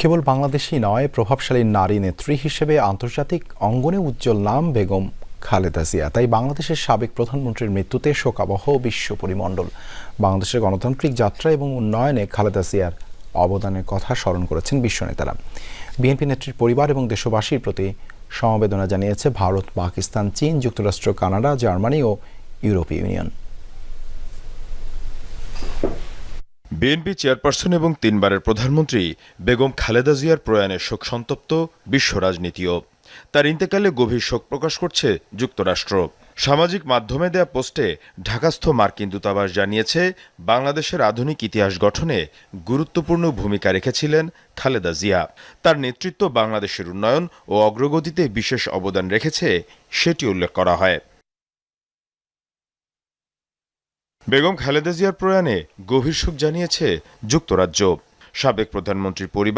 কেবল বাংলাদেশই নয়, প্রভাবশালী নারী নেত্রী হিসেবে আন্তর্জাতিক অঙ্গনে উজ্জ্বল নাম বেগম খালেদা জিয়া। তাই বাংলাদেশের সাবেক প্রধানমন্ত্রীর মৃত্যুতে শোকাবহ বিশ্ব পরিমণ্ডল। বাংলাদেশের গণতান্ত্রিক যাত্রা এবং উন্নয়নে খালেদা জিয়ার অবদানের কথা স্মরণ করেছেন বিশ্ব নেতারা। বিএনপি নেত্রীর পরিবার এবং দেশবাসীর প্রতি সমবেদনা জানিয়েছে ভারত, পাকিস্তান, চীন, যুক্তরাষ্ট্র, কানাডা, জার্মানি ও ইউরোপীয় ইউনিয়ন। বিএনপি চেয়ারপারসন এবং 3 বারের প্রধানমন্ত্রী বেগম খালেদা জিয়ার প্রয়াণে শোকসন্তপ্ত বিশ্ব রাজনীতিও। তার ইন্তেকালে গভীর শোক প্রকাশ করছে যুক্তরাষ্ট্র। সামাজিক মাধ্যমে দেয়া পোস্টে ঢাকাস্থ মার্কিন দূতাবাস জানিয়েছে, বাংলাদেশের আধুনিক ইতিহাস গঠনে গুরুত্বপূর্ণ ভূমিকা রেখেছিলেন খালেদা জিয়া। তার নেতৃত্ব বাংলাদেশের উন্নয়ন ও অগ্রগতিতে বিশেষ অবদান রেখেছে, সেটি উল্লেখ করা হয়। বেগম খালেদা জিয়ার প্রয়াণে গভীর শোক জানিয়েছে যুক্তরাজ্য। সাবেক প্রধানমন্ত্রীর পরিবার